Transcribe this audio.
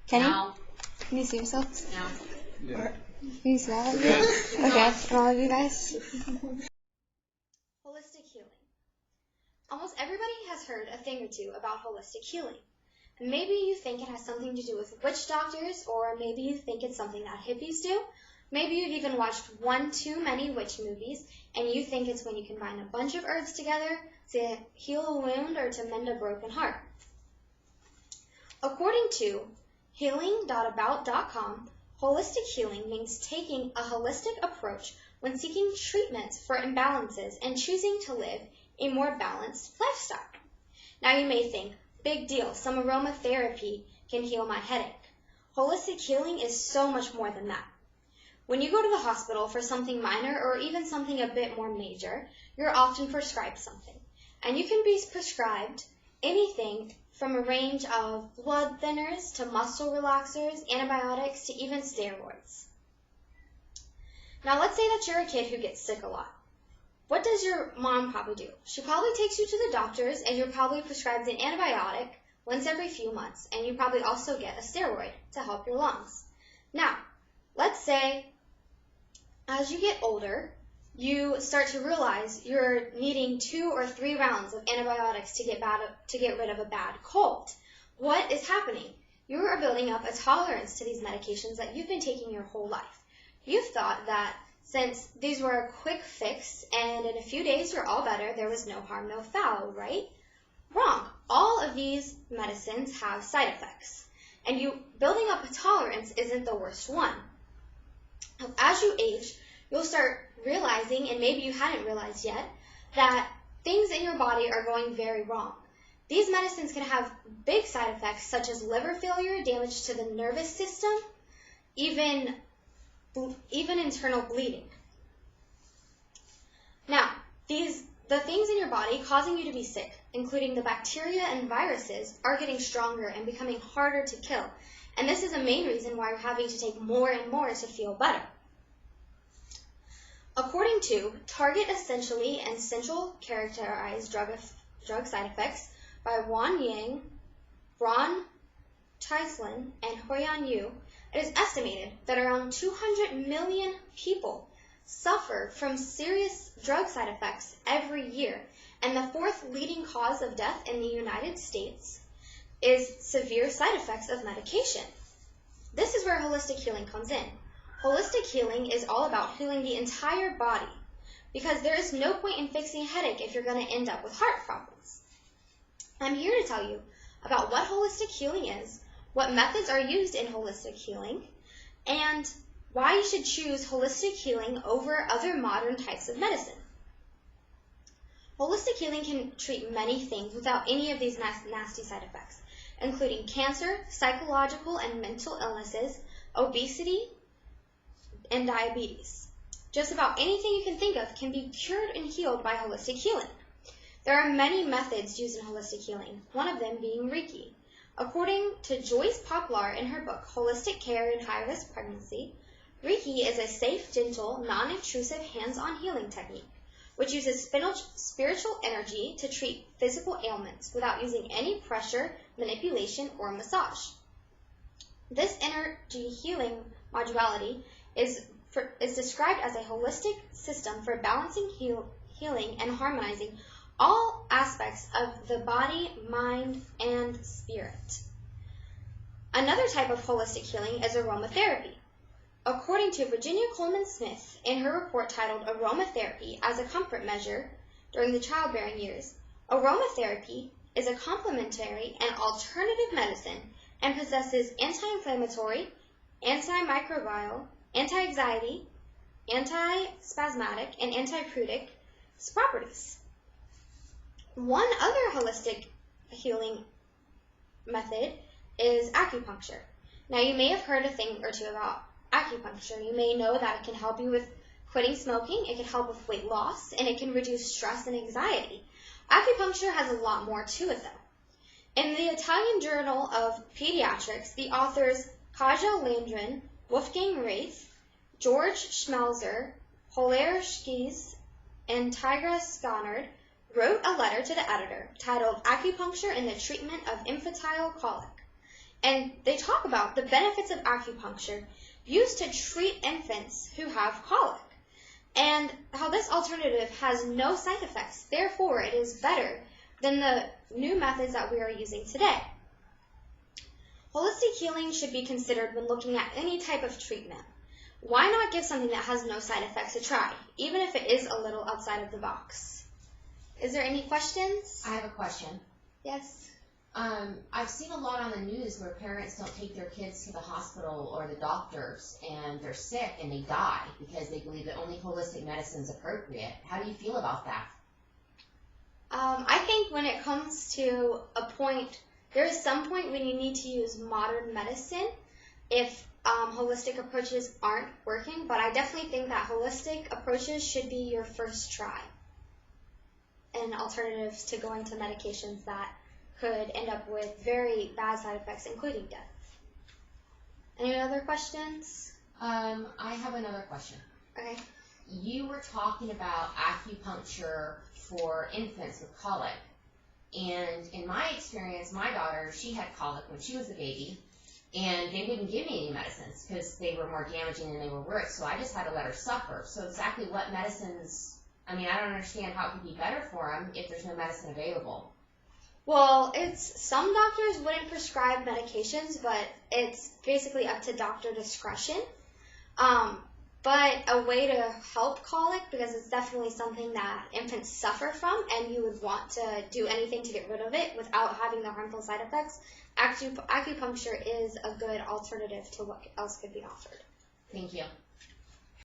Kenny? No. Can you see yourself? No. Yeah. Can you see that? Okay, and all of you guys? Holistic healing. Almost everybody has heard a thing or two about holistic healing. And maybe you think it has something to do with witch doctors, or maybe you think it's something that hippies do. Maybe you've even watched one too many witch movies, and you think it's when you combine a bunch of herbs together to heal a wound or to mend a broken heart. According to healing.about.com, holistic healing means taking a holistic approach when seeking treatments for imbalances and choosing to live a more balanced lifestyle. Now you may think, big deal, some aromatherapy can heal my headache. Holistic healing is so much more than that. When you go to the hospital for something minor or even something a bit more major, you're often prescribed something. And you can be prescribed anything from a range of blood thinners to muscle relaxers, antibiotics, to even steroids. Now let's say that you're a kid who gets sick a lot. What does your mom probably do? She probably takes you to the doctors, and you're probably prescribed an antibiotic once every few months, and you probably also get a steroid to help your lungs. Now, let's say as you get older, you start to realize you're needing 2 or 3 rounds of antibiotics to get rid of a bad cold. What is happening? You are building up a tolerance to these medications that you've been taking your whole life. You've thought that since these were a quick fix and in a few days you're all better, there was no harm, no foul, right? Wrong. All of these medicines have side effects. And building up a tolerance isn't the worst one. As you age, you'll start realizing, and maybe you hadn't realized yet, that things in your body are going very wrong. These medicines can have big side effects such as liver failure, damage to the nervous system, even internal bleeding. Now, the things in your body causing you to be sick, including the bacteria and viruses, are getting stronger and becoming harder to kill. And this is a main reason why you're having to take more and more to feel better. According to Target Essentially and Central Characterized Drug Side Effects by Wan Yang, Ron Taislin, and Hoyan Yu, it is estimated that around 200 million people suffer from serious drug side effects every year, and the 4th leading cause of death in the United States is severe side effects of medication. This is where holistic healing comes in. Holistic healing is all about healing the entire body, because there is no point in fixing a headache if you're going to end up with heart problems. I'm here to tell you about what holistic healing is, what methods are used in holistic healing, and why you should choose holistic healing over other modern types of medicine. Holistic healing can treat many things without any of these nasty side effects, including cancer, psychological and mental illnesses, obesity, and diabetes. Just about anything you can think of can be cured and healed by holistic healing. There are many methods used in holistic healing, one of them being Reiki. According to Joyce Poplar in her book, Holistic Care in High-Risk Pregnancy, Reiki is a safe, gentle, non-intrusive, hands-on healing technique, which uses spiritual energy to treat physical ailments without using any pressure, manipulation, or massage. This energy healing modality is described as a holistic system for balancing, healing, and harmonizing all aspects of the body, mind, and spirit. Another type of holistic healing is aromatherapy. According to Virginia Coleman Smith in her report titled Aromatherapy as a Comfort Measure during the Childbearing Years, aromatherapy is a complementary and alternative medicine and possesses anti-inflammatory, antimicrobial, anti-anxiety, anti-spasmodic, and antipruritic properties. One other holistic healing method is acupuncture. Now, you may have heard a thing or two about acupuncture. You may know that it can help you with quitting smoking, it can help with weight loss, and it can reduce stress and anxiety. Acupuncture has a lot more to it, though. In the Italian Journal of Pediatrics, the authors Kaja Landrin, Wolfgang Raith, George Schmelzer, Hilaire Schiess, and Tigra Scannard wrote a letter to the editor titled Acupuncture in the Treatment of Infantile Colic. And they talk about the benefits of acupuncture used to treat infants who have colic, and how this alternative has no side effects. Therefore, it is better than the new methods that we are using today. Holistic healing should be considered when looking at any type of treatment. Why not give something that has no side effects a try, even if it is a little outside of the box? Is there any questions? I have a question. Yes. I've seen a lot on the news where parents don't take their kids to the hospital or the doctors, and they're sick and they die because they believe that only holistic medicine is appropriate. How do you feel about that? I think when it comes to a point, there is some point when you need to use modern medicine if holistic approaches aren't working, but I definitely think that holistic approaches should be your first try and alternatives to going to medications that could end up with very bad side effects, including death. Any other questions? I have another question. Okay. You were talking about acupuncture for infants with colic. And in my experience, my daughter, she had colic when she was a baby, and they wouldn't give me any medicines because they were more damaging than they were worth, so I just had to let her suffer. So exactly what medicines, I don't understand how it could be better for them if there's no medicine available. Well, some doctors wouldn't prescribe medications, but it's basically up to doctor discretion. But a way to help colic, because it's definitely something that infants suffer from, and you would want to do anything to get rid of it without having the harmful side effects, acupuncture is a good alternative to what else could be offered. Thank you.